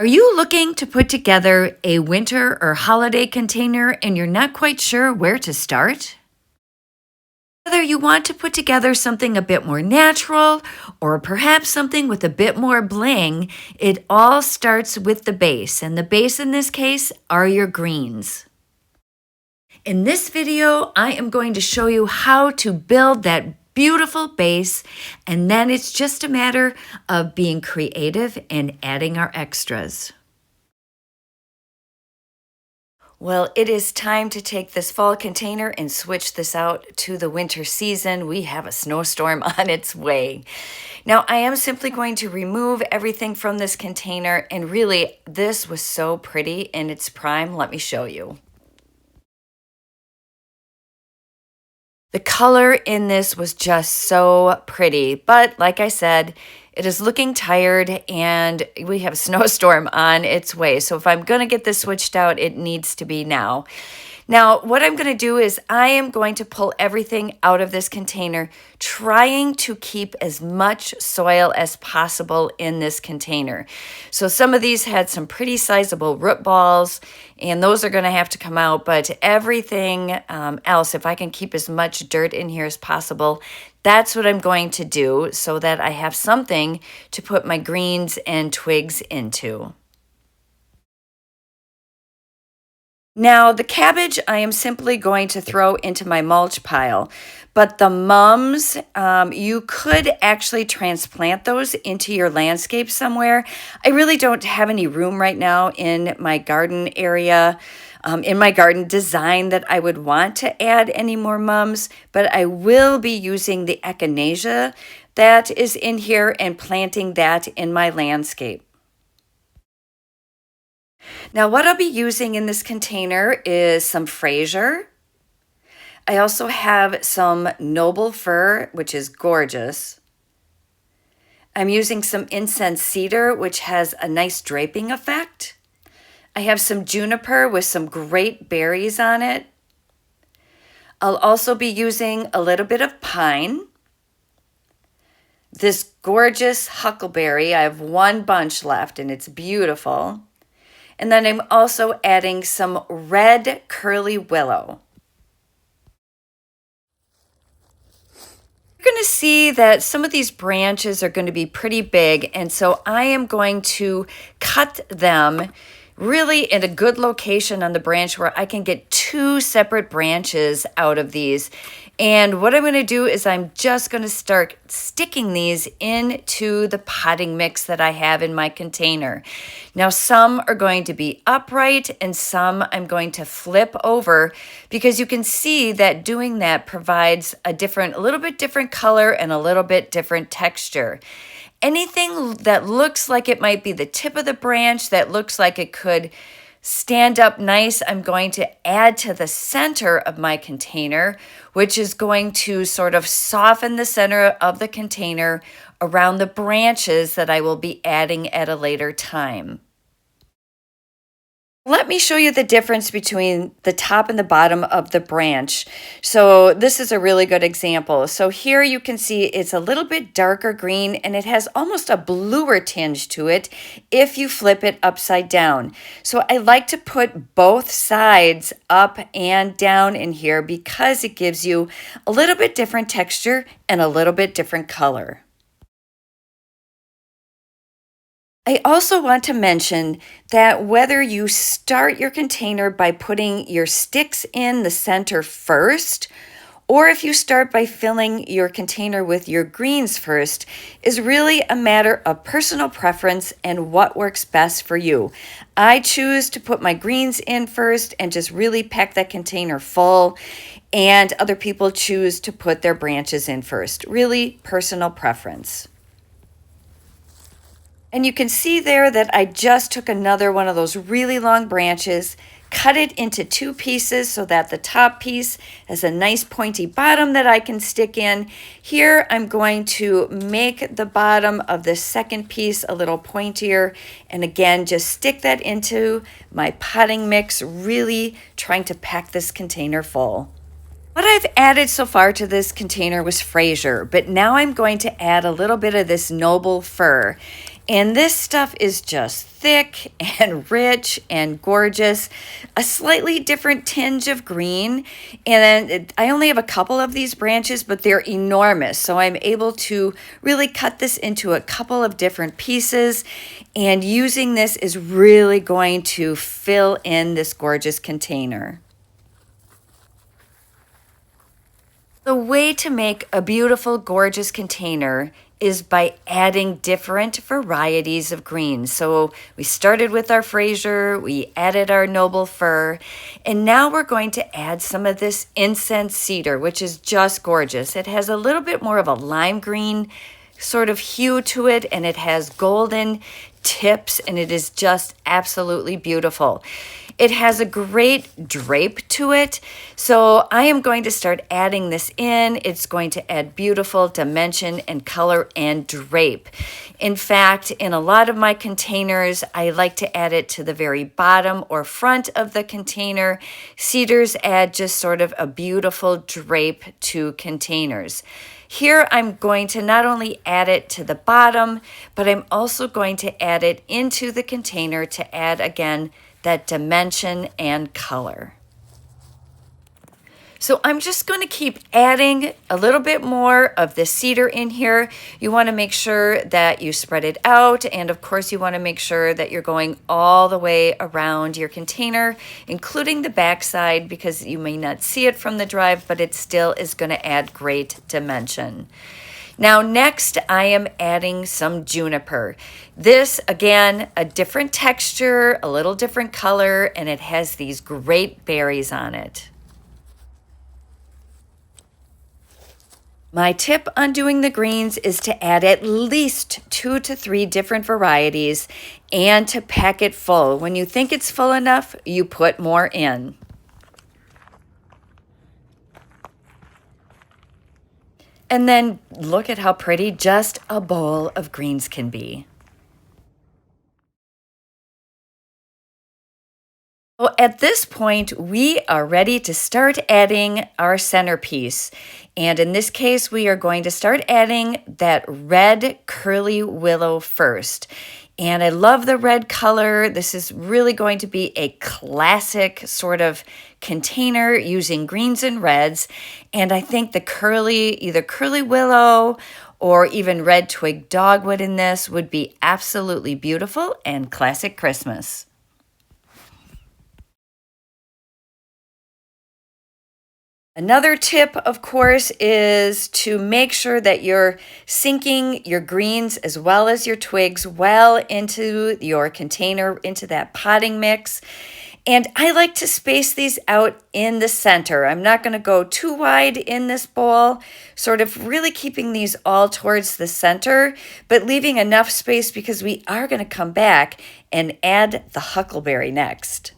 Are you looking to put together a winter or holiday container and you're not quite sure where to start? Whether you want to put together something a bit more natural or perhaps something with a bit more bling, it all starts with the base, and the base in this case are your greens. In this video, I am going to show you how to build that beautiful base, and then it's just a matter of being creative and adding our extras. Well, it is time to take this fall container and switch this out to the winter season. We have a snowstorm on its way. Now, I am simply going to remove everything from this container, and really, this was so pretty in its prime. Let me show you. The color in this was just so pretty, but like I said, it is looking tired and we have a snowstorm on its way. So if I'm going to get this switched out, it needs to be now. Now, what I'm going to do is I am going to pull everything out of this container, trying to keep as much soil as possible in this container. So some of these had some pretty sizable root balls, and those are going to have to come out, but everything else, if I can keep as much dirt in here as possible, that's what I'm going to do so that I have something to put my greens and twigs into. Now, the cabbage I am simply going to throw into my mulch pile, but the mums, you could actually transplant those into your landscape somewhere. I really don't have any room right now in my garden area, in my garden design, that I would want to add any more mums, but I will be using the echinacea that is in here and planting that in my landscape. Now, what I'll be using in this container is some Fraser. I also have some noble fir, which is gorgeous. I'm using some incense cedar, which has a nice draping effect. I have some juniper with some great berries on it. I'll also be using a little bit of pine. This gorgeous huckleberry, I have one bunch left and it's beautiful. And then I'm also adding some red curly willow. You're going to see that some of these branches are going to be pretty big, and so I am going to cut them really in a good location on the branch where I can get two separate branches out of these. And what I'm going to do is I'm just going to start sticking these into the potting mix that I have in my container. Now, some are going to be upright and some I'm going to flip over, because you can see that doing that provides a little bit different color and a little bit different texture. Anything that looks like it might be the tip of the branch, that looks like it could stand up nice, I'm going to add to the center of my container, which is going to sort of soften the center of the container around the branches that I will be adding at a later time. Let me show you the difference between the top and the bottom of the branch. So this is a really good example. So here you can see it's a little bit darker green and it has almost a bluer tinge to it if you flip it upside down. So I like to put both sides up and down in here because it gives you a little bit different texture and a little bit different color. I also want to mention that whether you start your container by putting your sticks in the center first, or if you start by filling your container with your greens first, is really a matter of personal preference and what works best for you. I choose to put my greens in first and just really pack that container full, and other people choose to put their branches in first. Really personal preference. And you can see there that I just took another one of those really long branches, cut it into two pieces so that the top piece has a nice pointy bottom that I can stick in. Here I'm going to make the bottom of the second piece a little pointier, and again just stick that into my potting mix, really trying to pack this container full. What I've added so far to this container was Fraser, but now I'm going to add a little bit of this noble fir. And this stuff is just thick and rich and gorgeous, a slightly different tinge of green. And then I only have a couple of these branches, but they're enormous. So I'm able to really cut this into a couple of different pieces. And using this is really going to fill in this gorgeous container. The way to make a beautiful, gorgeous container is by adding different varieties of greens. So we started with our Fraser, we added our noble fir, and now we're going to add some of this incense cedar, which is just gorgeous. It has a little bit more of a lime green sort of hue to it, and it has golden tips, and it is just absolutely beautiful. It has a great drape to it, so I am going to start adding this in. It's going to add beautiful dimension and color and drape. In fact, in a lot of my containers, I like to add it to the very bottom or front of the container. Cedars add just sort of a beautiful drape to containers. Here I'm going to not only add it to the bottom, but I'm also going to add it into the container to add, again, that dimension and color. So I'm just going to keep adding a little bit more of the cedar in here. You want to make sure that you spread it out, and of course you want to make sure that you're going all the way around your container, including the backside, because you may not see it from the drive, but it still is going to add great dimension. Now next I am adding some juniper. This, again, a different texture, a little different color, and it has these great berries on it. My tip on doing the greens is to add at least 2 to 3 different varieties and to pack it full. When you think it's full enough, you put more in. And then look at how pretty just a bowl of greens can be. Well, at this point, we are ready to start adding our centerpiece. And in this case, we are going to start adding that red curly willow first. And I love the red color. This is really going to be a classic sort of container using greens and reds. And I think the either curly willow or even red twig dogwood in this would be absolutely beautiful and classic Christmas. Another tip, of course, is to make sure that you're sinking your greens as well as your twigs well into your container, into that potting mix. And I like to space these out in the center. I'm not going to go too wide in this bowl, sort of really keeping these all towards the center, but leaving enough space because we are going to come back and add the huckleberry next.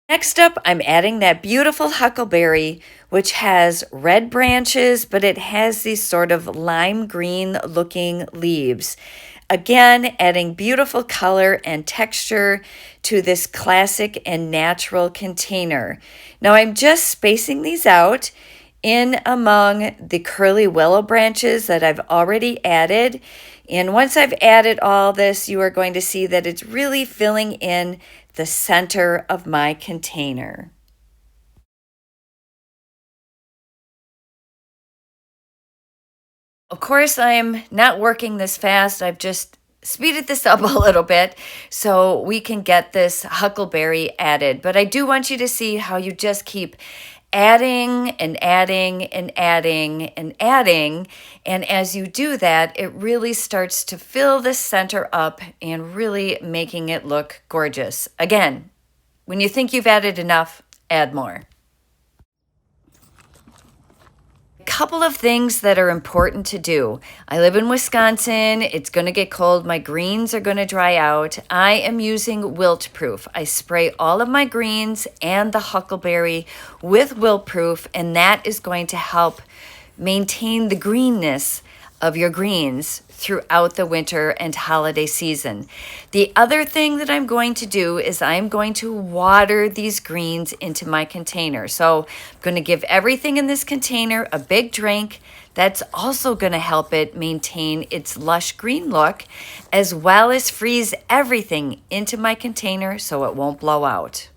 Next up, I'm adding that beautiful huckleberry, which has red branches, but it has these sort of lime green looking leaves. Again, adding beautiful color and texture to this classic and natural container. Now I'm just spacing these out in among the curly willow branches that I've already added. And once I've added all this, you are going to see that it's really filling in the center of my container. Of course, I'm not working this fast. I've just speeded this up a little bit so we can get this huckleberry added. But I do want you to see how you just keep adding and adding and adding and adding. And as you do that, it really starts to fill the center up and really making it look gorgeous. Again, when you think you've added enough, add more. Couple of things that are important to do. I live in Wisconsin. It's going to get cold. My greens are going to dry out. I am using Wilt Proof. I spray all of my greens and the huckleberry with Wilt Proof, and that is going to help maintain the greenness of your greens throughout the winter and holiday season. The other thing that I'm going to do is I'm going to water these greens into my container. So I'm going to give everything in this container a big drink. That's also going to help it maintain its lush green look, as well as freeze everything into my container so it won't blow out.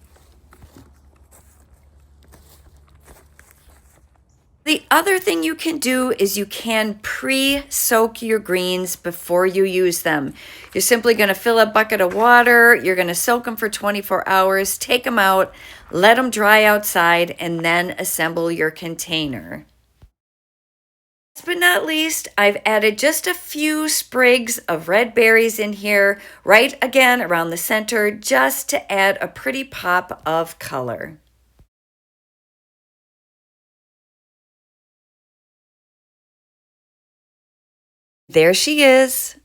The other thing you can do is you can pre-soak your greens before you use them. You're simply going to fill a bucket of water, you're going to soak them for 24 hours, take them out, let them dry outside, and then assemble your container. Last but not least, I've added just a few sprigs of red berries in here, right again around the center, just to add a pretty pop of color. There she is.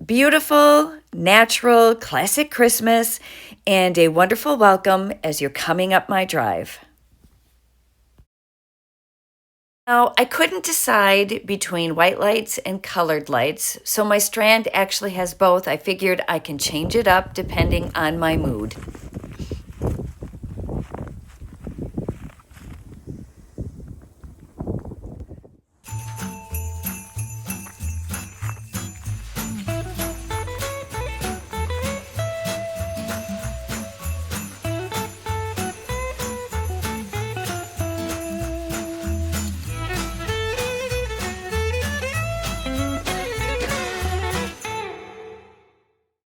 Beautiful, natural, classic Christmas, and a wonderful welcome as you're coming up my drive. Now, I couldn't decide between white lights and colored lights, so my strand actually has both. I figured I can change it up depending on my mood.